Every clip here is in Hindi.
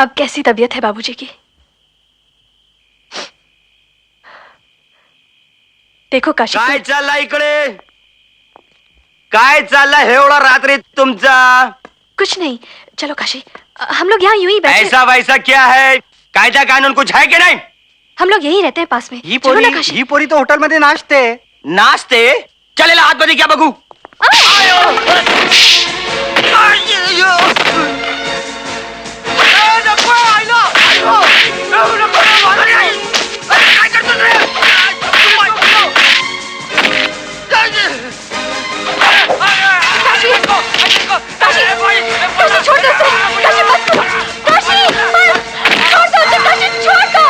अब कैसी तबीयत है बाबूजी की? देखो काशी, काय चालला इकडे? काय चालला एवढा रात्री तुमचा? कुछ नहीं, चलो काशी, हम लोग यहाँ यूं ही बैठे। ऐसा वैसा क्या है? कायदा कानून कुछ है कि नहीं? हम लोग यहीं रहते हैं पास में। चलो ना काशी। ही पोरी तो होटल मध्ये नाचते. नाचते? चलेला आतमध्ये क्या बघू?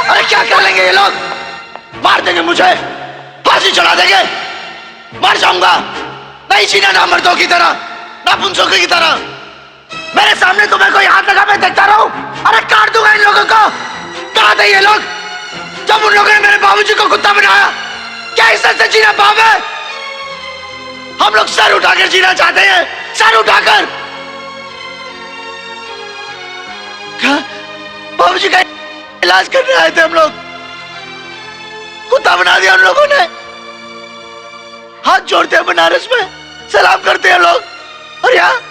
अरे क्या कर लेंगे ये लोग? मार देंगे मुझे, फांसी चढ़ा देंगे, मर जाऊंगा। नहीं जीना ना मर्दों की तरह, ना पुंसों की तरह। मेरे सामने तुम्हें कोई हाथ लगा मैं देखता रहूं? अरे काट दूंगा इन लोगों को। कहाँ थे ये लोग जब उन लोगों ने मेरे बाबूजी को कुत्ता बनाया? क्या इज्जत से जीना पाप है? हम लोग सर उठाकर जीना चाहते हैं, सर उठाकर। बाबूजी का इलाज करने आए थे हम लोग, कुत्ता बना दिया उन लोगों ने। हाथ जोड़ते हैं बनारस में, सलाम करते हैं लोग, और यहाँ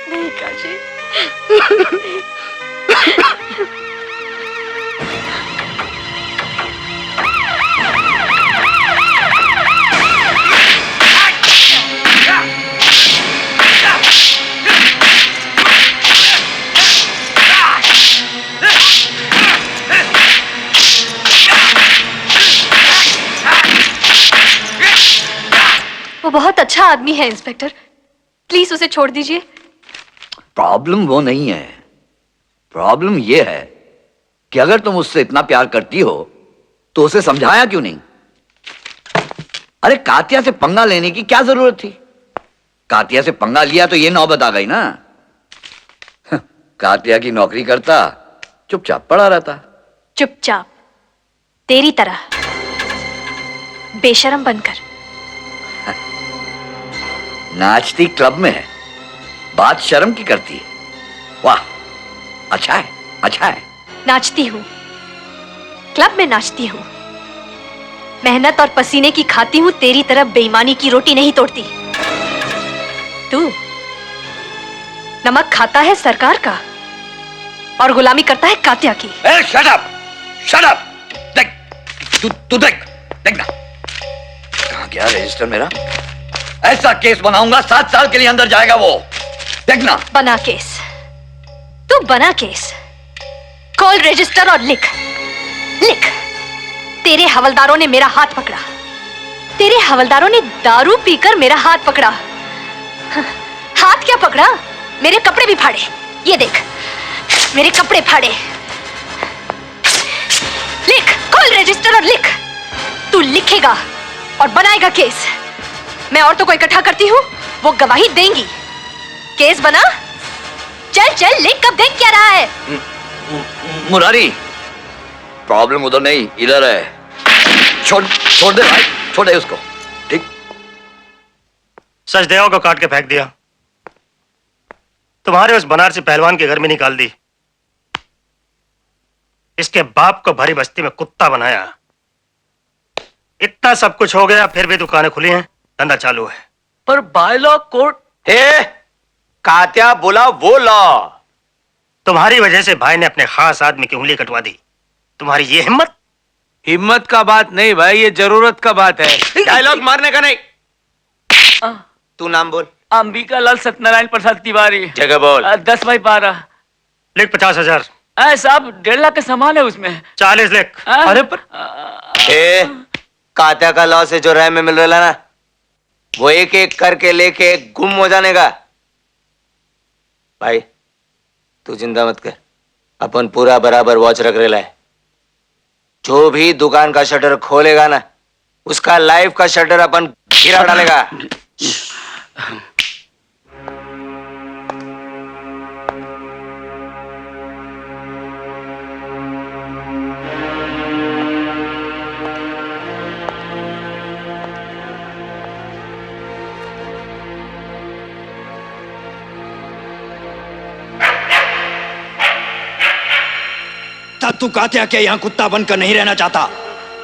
नहीं काशी। वो बहुत अच्छा आदमी है इंस्पेक्टर, प्लीज उसे छोड़ दीजिए। प्रॉब्लम वो नहीं है, प्रॉब्लम ये है कि अगर तुम उससे इतना प्यार करती हो तो उसे समझाया क्यों नहीं? अरे कातिया से पंगा लेने की क्या जरूरत थी? कातिया से पंगा लिया तो ये नौबत आ गई ना। कातिया की नौकरी करता, चुपचाप पड़ा रहता। चुपचाप, तेरी तरह बेशरम बनकर। नाचती क्लब में है, बात शर्म की करती है। वाह, अच्छा है, अच्छा है। नाचती हूँ, क्लब में नाचती हूँ, मेहनत और पसीने की खाती हूँ, तेरी तरह बेईमानी की रोटी नहीं तोड़ती। तू नमक खाता है सरकार का और गुलामी करता है कातिया की। Shut up, shut up. देख, तू देखना कहां गया रजिस्टर मेरा। ऐसा केस बनाऊंगा 7 साल के लिए अंदर जाएगा वो, देखना। बना केस, तू बना केस, कॉल रजिस्टर और लिख। तेरे हवलदारों ने मेरा हाथ पकड़ा, तेरे हवलदारों ने दारू पीकर मेरा हाथ पकड़ा। हाथ क्या पकड़ा, मेरे कपड़े भी फाड़े। ये देख, मेरे कपड़े फाड़े। लिख, कॉल रजिस्टर और लिख। तू लिखेगा और बनाएगा केस। मैं औरतों को इकट्ठा करती हूँ, वो गवाही देंगी। केस बना, चल लिख, कब देख क्या रहा है? मुरारी, प्रॉब्लम उधर नहीं इधर है। छोड़ दे भाई, छोड़ दे उसको। ठीक, सचदेव को काट के फेंक दिया, तुम्हारे उस बनारसी पहलवान के घर में निकाल दी, इसके बाप को भरी बस्ती में कुत्ता बनाया। इतना सब कुछ हो गया, फिर भी दुकानें खुली हैं, धंधा चालू है। पर बायलॉ कोर्ट कात्या बोला वो लॉ। तुम्हारी वजह से भाई ने अपने खास आदमी की उंगली कटवा दी। तुम्हारी ये हिम्मत? हिम्मत का बात नहीं भाई, ये जरूरत का बात है। डायलॉग मारने का नहीं। तू नाम बोल। अंबिका लाल सत्यनारायण प्रसाद तिवारी। जगह बोल। 10/12। लिख 50,000। साहब 1.5 लाख का सामान है उसमें। 40 लिख। अरे पर कात्या का लॉ से जो राय में मिल रहा ना, वो एक एक करके लेके गुम हो जाने का। भाई तू चिंता मत कर, अपन पूरा बराबर वॉच रख रहे है। जो भी दुकान का शटर खोलेगा ना, उसका लाइफ का शटर अपन गिरा डालेगा। तू कात्या के यहाँ कुत्ता बनकर नहीं रहना चाहता,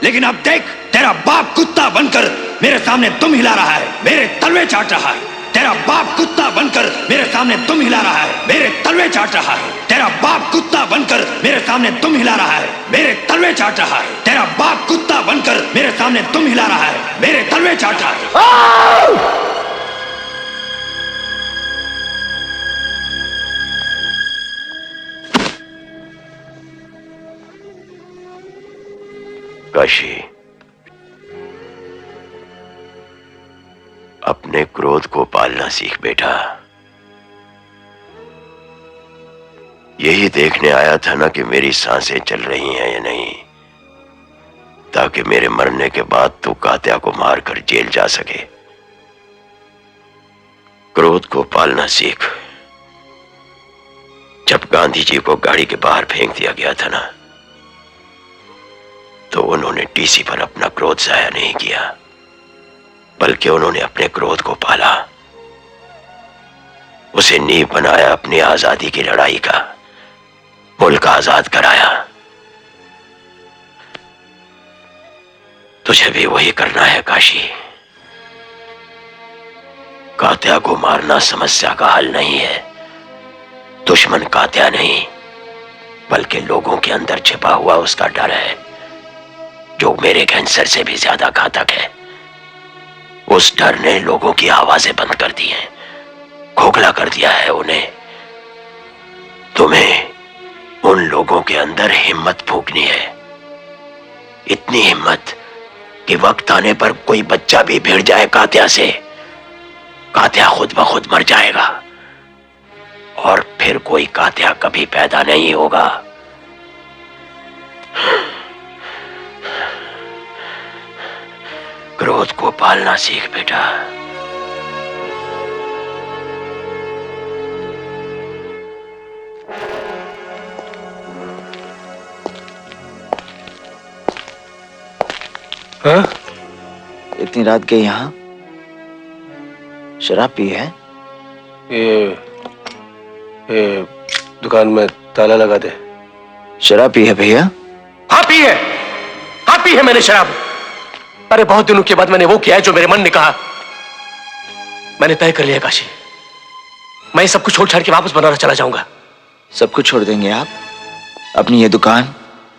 लेकिन अब देख, तेरा बाप कुत्ता बनकर मेरे सामने दुम हिला रहा है, मेरे तलवे चाट रहा है। तेरा बाप कुत्ता बनकर मेरे सामने दुम हिला रहा है, मेरे तलवे चाट रहा है। तेरा बाप कुत्ता बनकर मेरे सामने दुम हिला रहा है, मेरे तलवे चाट रहा है। तेरा बाप कुत्ता बनकर मेरे सामने दुम हिला रहा है, मेरे तलवे चाट रहा है। काशी, अपने क्रोध को पालना सीख बेटा। यही देखने आया था ना कि मेरी सांसें चल रही हैं या नहीं, ताकि मेरे मरने के बाद तू कात्या को मारकर जेल जा सके। क्रोध को पालना सीख। जब गांधी जी को गाड़ी के बाहर फेंक दिया गया था ना, तो उन्होंने टीसी पर अपना क्रोध जाया नहीं किया, बल्कि उन्होंने अपने क्रोध को पाला, उसे नींव बनाया अपनी आजादी की लड़ाई का, मुल्क आजाद कराया। तुझे भी वही करना है काशी। कात्या को मारना समस्या का हल नहीं है। दुश्मन कात्या नहीं, बल्कि लोगों के अंदर छिपा हुआ उसका डर है, जो मेरे कैंसर से भी ज्यादा घातक है। उस डर ने लोगों की आवाजें बंद कर दी हैं, खोखला कर दिया है उन्हें। तुम्हें उन लोगों के अंदर हिम्मत फूंकनी है, इतनी हिम्मत कि वक्त आने पर कोई बच्चा भी भिड़ जाए कात्या से, कात्या खुद ब खुद मर जाएगा और फिर कोई कात्या कभी पैदा नहीं होगा। क्रोध को पालना सीख बेटा। हाँ? इतनी रात के यहाँ शराब पी है? ये दुकान में ताला लगा दे। शराब पी है भैया? हाँ पी है, हाँ पी है मैंने शराब। अरे बहुत दिनों के बाद मैंने वो किया है जो मेरे मन ने कहा। मैंने तय कर लिया काशी, मैं सब कुछ छोड़ छाड़ के वापस बनारस चला जाऊंगा। सब कुछ छोड़ देंगे आप? अपनी ये दुकान,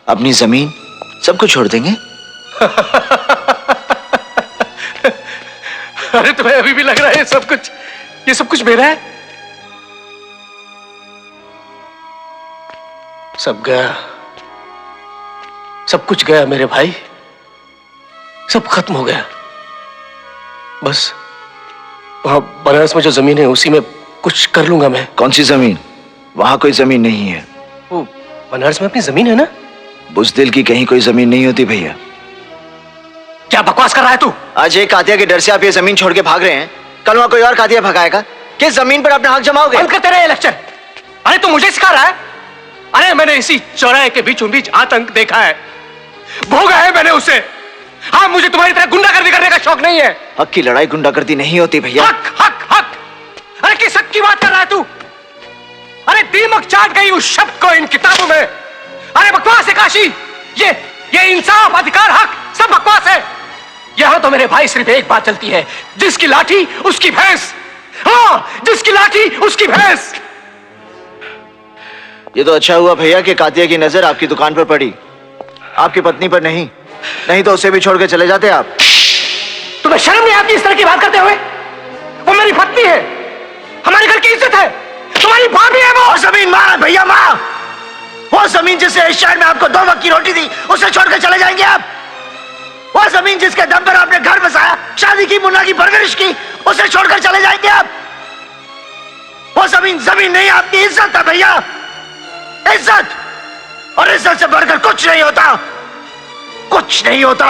अपनी जमीन, सब कुछ छोड़ देंगे? अरे तुम्हें अभी भी लग रहा है ये सब कुछ मेरा है? सब गया, सब कुछ गया मेरे भाई, सब खत्म हो गया। बस वहां बनारस में जो जमीन है उसी में कुछ कर लूंगा मैं। कौन सी जमीन? वहां कोई जमीन नहीं है। वो बनारस में अपनी जमीन है ना? बुज़दिल की कहीं कोई जमीन नहीं होती भैया। क्या बकवास कर रहा है तू? आज एक कातिया के डर से आप ये जमीन छोड़ के भाग रहे हैं, कल वहां कोई और कातिया भगाएगा। किस जमीन पर अपना हक जमाओगे? बंद कर तेरा ये लेक्चर। अरे तू मुझे सिखा रहा है? अरे मैंने इसी चौराहे के बीचों बीच आतंक देखा है, भोगा है मैंने उसे। हाँ, मुझे तुम्हारी तरह गुंडागर्दी करने का शौक नहीं है। हक की लड़ाई गुंडागर्दी नहीं होती भैया। हक हक हक, अरे किस हक की बात कर रहा है तू? अरे दीमक चाट गई उस शब्द को इन किताबों में। अरे बकवास है काशी, ये इंसाफ, अधिकार, हक सब बकवास है। यहां तो मेरे भाई सिर्फ एक बात चलती है, जिसकी लाठी उसकी भैंस। हाँ, जिसकी लाठी उसकी भैंस। ये तो अच्छा हुआ भैया कि कातिया की नजर आपकी दुकान पर पड़ी, आपकी पत्नी पर नहीं, नहीं तो उसे भी छोड़ के चले जाते आप। तुम्हें शर्म नहीं आती इस तरह की बात करते हुए? वो मेरी पत्नी है, हमारे घर की इज्जत है, तुम्हारी भाभी है वो। जमीन मां है भैया, मां। वो जमीन जिससे इस शहर में आपको 2 वक्त की रोटी दी, उसे छोड़कर चले जाएंगे आप? वो जमीन जिसके दम पर आपने घर बसाया, शादी की, मुन्ना की परवरिश की, उसे छोड़कर चले जाएंगे आप? वो जमीन नहीं, आपकी इज्जत है भैया, इज्जत। और इज्जत से बढ़कर कुछ नहीं होता, कुछ नहीं होता।